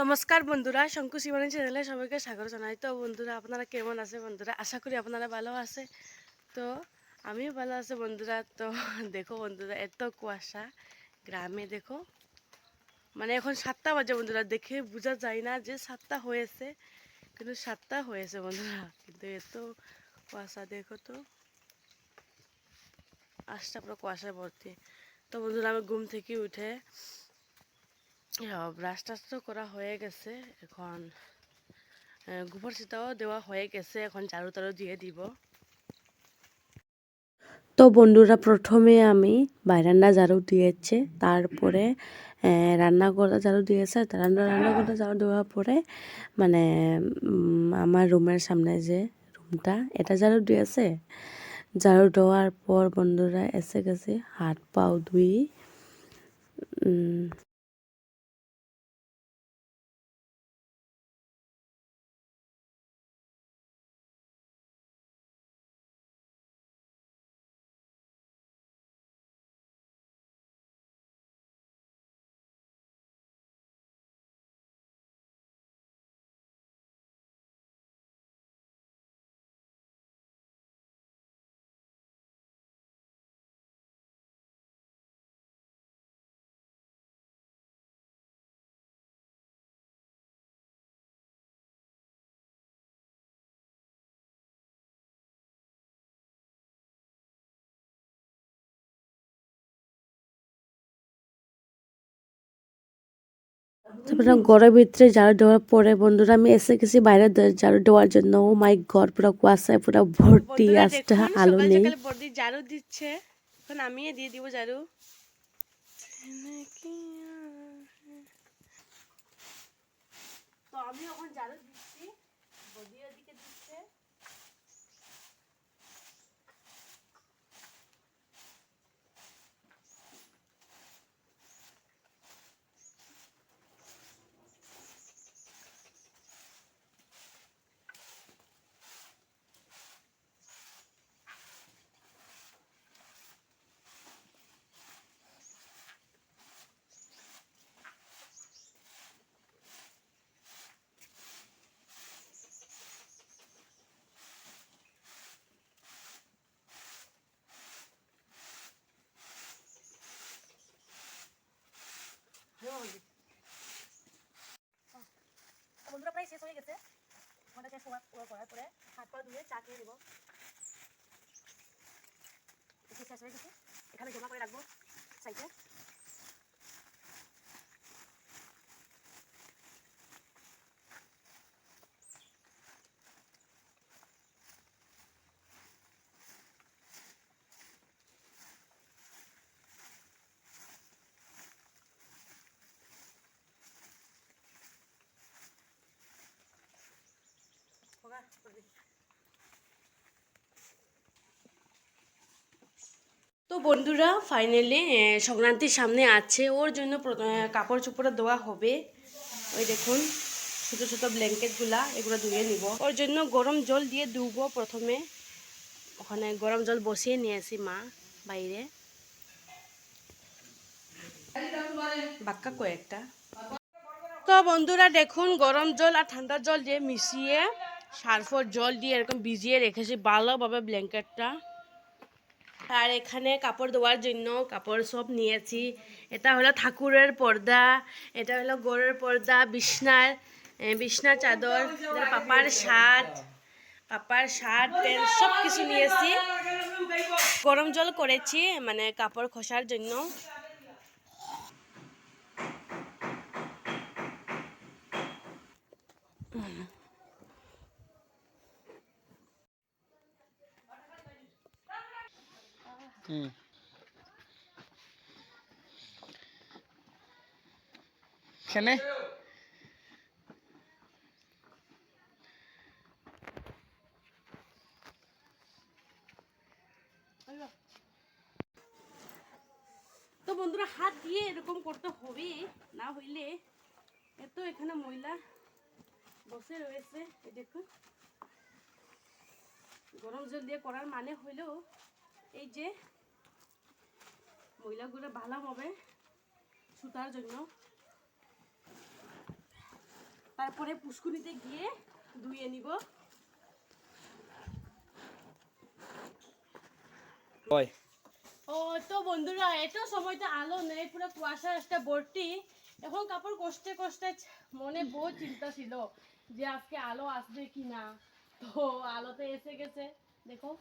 নমস্কার বন্ধুরা, শঙ্কু শিবানী চ্যানেলে সবাইকে স্বাগত জানাই। তো বন্ধুরা, আপনারা কেমন আছে? বন্ধুরা, আশা করি আপনারা ভালো আছে। তো আমিও ভালো আছি বন্ধুরা। তো দেখো বন্ধুরা, এত কুয়াশা গ্রামে, দেখো মানে এখন 7টা বাজে বন্ধুরা, দেখে বোঝা যায় না যে 7টা হয়েছে, কিন্তু 7টা হয়েছে বন্ধুরা, কিন্তু এত কুয়াশা দেখো তো, আশটা পুরো কুয়াশায় ভর্তি। তো বন্ধুরা, আমি ঘুম থেকে উঠে ব্রাশ টাশ তো করা হয়ে গেছে, এখন গোবর ছিটাও দেওয়া হয়ে গেছে, এখন ঝাড়ু টাড়ু দিয়ে দিব। তো বন্ধুরা, প্রথমে আমি বারান্দা ঝাড়ু দিয়েছে, তারপরে রান্নাঘরটা ঝাড়ু দিয়েছে। রান্নাঘরটা ঝাড়ু দেওয়ার পরে মানে আমার রুমের সামনে যে রুমটা, এটা ঝাড়ু দিয়েছে। ঝাড়ু দেওয়ার পর বন্ধুরা এসে গেছে হাত পাও ধুই। তারপরে ঘরের ভিতরে ঝাড়ু দেওয়ার পরে বন্ধুরা আমি এসে গেছি বাইরে ঝাড়ু দেওয়ার জন্য। ও মাই গড, পুরো কুয়াশায় পুরো ভর্তি, আজকে আলো নেই। সকাল বর্দি ঝাড়ু দিচ্ছে, এখন আমিও দিয়ে দিব ঝাড়ু। তো আমি এখন ঝাড়ু দিচ্ছি, বর্দি ওদিকে দিচ্ছে। বন্ধুরা, প্রায় শেষ হয়ে গেছে। ওটা শেষ করার পরে হাত পা ধুয়ে চা খেয়ে দেবো। শেষ হয়ে গেছে, এখানে জমা করে রাখবো সাইডে। তো বন্ধুরা, ফাইনালি সংক্রান্তির সামনে আছে, ওর জন্য কাপড় চোপড় দেওয়া হবে। ওই দেখুন ছোটো ছোটো ব্ল্যাঙ্কেটগুলা, এগুলো ধুয়ে নিব। ওর জন্য গরম জল দিয়ে ধুবো প্রথমে। ওখানে গরম জল বসিয়ে নিয়েছি মা বাইরে, বাক্কা কয়েকটা। তো বন্ধুরা দেখুন, গরম জল আর ঠান্ডা জল দিয়ে মিশিয়ে সার্ফর জল দিয়ে এরকম ভিজিয়ে রেখেছি ভালোভাবে ব্ল্যাঙ্কেটটা। আর এখানে কাপড় ধোয়ার জন্য কাপড় সব নিয়েছি। এটা হলো ঠাকুরের পর্দা, এটা হলো গোড়ের পর্দা, বিছনার চাদর, পাপার শার্ট প্যান্ট সব কিছু নিয়েছি। গরম জল করেছি মানে কাপড় খসার জন্য। এখানে তো বন্ধুরা, হাত দিয়ে এরকম করতে হবে, না হইলে এত এখানে ময়লা বসে রয়েছে। এই দেখুন, গরম জল দিয়ে করার মানে হইলেও এই যে ময়লাগুলো ভালোভাবে সুতার জন্য। তারপরে পুষ্কুনিতে গিয়ে ধুয়ে নিব। ও তো বন্ধুরা, এত সময় তো আলো নেই, পুরো কুয়াশা একটা ভর্তি। এখন কাপড় কষ্টে কষ্টে মনে বহুত চিন্তা ছিল যে আজকে আলো আসবে কি না। তো আলোতে এসে গেছে, দেখো।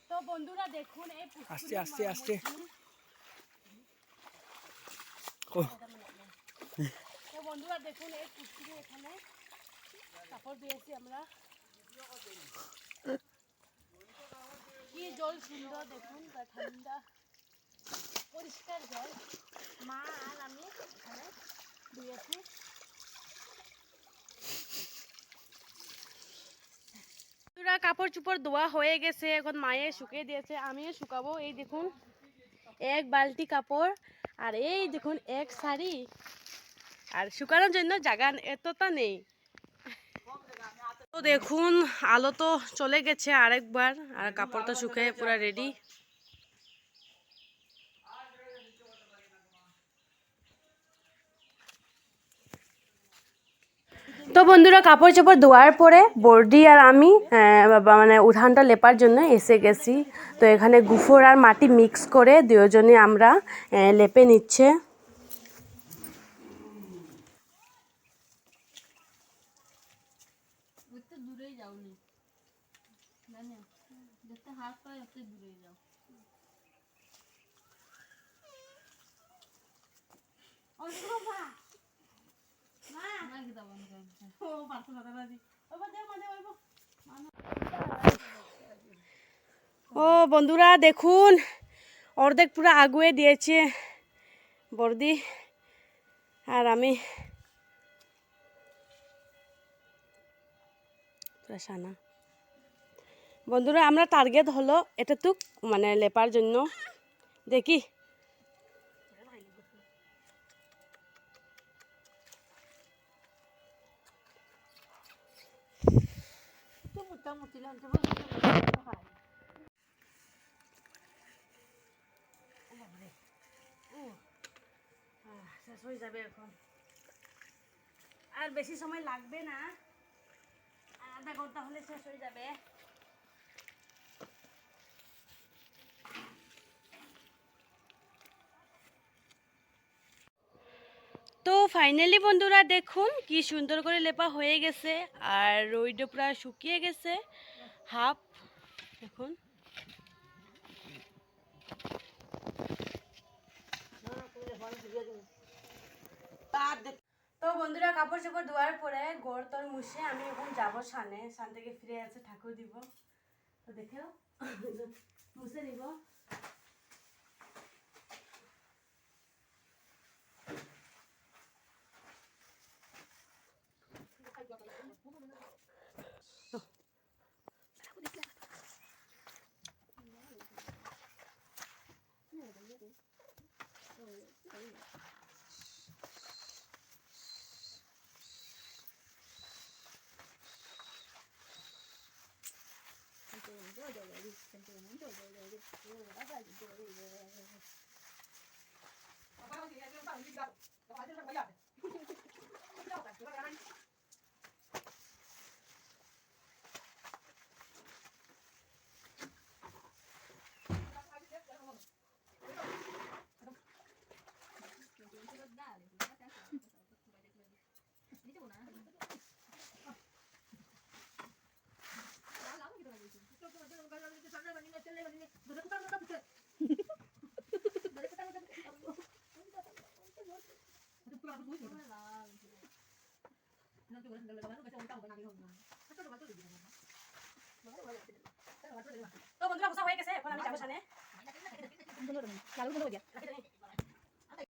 তো বন্ধুরা দেখুন এই আস্তে আস্তে আস্তে তো বন্ধুরা দেখুন এই পুষ্কুনি, এখানে কাপড় ধুয়েছি আমরা। কি জল সুন্দর দেখুন, ঠান্ডা পরিষ্কার জল। মা আর আমি এখানে ধুয়েছি। কাপড় চোপড় ধোয়া হয়ে গেছে, এখন মায়ে শুকিয়ে দিয়েছে, আমিও শুকাবো। এই দেখুন এক বালতি কাপড়, আর এই দেখুন এক শাড়ি, আর শুকানোর জন্য জায়গা এতটা নেই। তো দেখুন আলো তো চলে গেছে আরেকবার, আর কাপড় তো শুকিয়ে পুরো রেডি। তো বন্ধুরা কাপড় চোপড় ধোয়ার পরে বর্দি আর আমি মানে উঠানটা লেপার জন্য এসে গেছি। তো এখানে গোবর আর মাটি মিক্স করে দুজনে আমরা লেপে নিচ্ছে। ও বন্ধুরা দেখুন অর্ধেক পুরো আগুয়ে দিয়েছে বর্দি আর আমি। সানা বন্ধুরা আমরা টার্গেট হলো এতটুক মানে লেপার জন্য, দেখি। শেষ হয়ে যাবে এখন, আর বেশি সময় লাগবে না, আধা ঘন্টা হলে শেষ হয়ে যাবে। তো ফাইনালি বন্ধুরা দেখুন কি সুন্দর করে লেপা হয়ে গেছে, আর রোদে প্রায় শুকিয়ে গেছে হাফ। দেখুন তো বন্ধুরা কাপড় চোপড় ধোয়ার পরে ঘর তোর মুছে আমি এখন যাবো সানে, সান থেকে ফিরে আছে ঠাকুর দিব। তো দেখেও মুছে নিব। তো বন্ধুরা বসা হয়ে গেছে, এখন আমি যাবো সানে।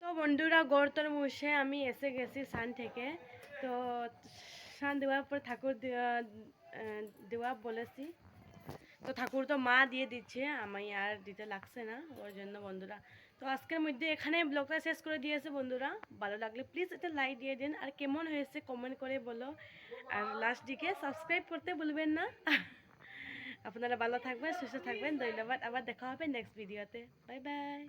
তো বন্ধুরা গড় তোর মুছে আমি এসে গেছি সান থেকে। তো সান দেওয়ার পর ঠাকুর দেওয়া বলেছি, তো ঠাকুর তো মা দিয়ে দিচ্ছে, আমি আর দিতে লাগছে না ওর জন্য বন্ধুরা। তো আজকের মধ্যে এখানে ব্লগটা শেষ করে দিয়েছে বন্ধুরা। ভালো লাগলে প্লিজ একটা লাইক দিয়ে দিন, আর কেমন হয়েছে কমেন্ট করে বলো, আর লাস্ট দিকে সাবস্ক্রাইব করতে ভুলবেন না। আপনারা ভালো থাকবেন, সুস্থ থাকবেন, ধন্যবাদ। আবার দেখা হবে নেক্সট ভিডিওতে। Bye bye.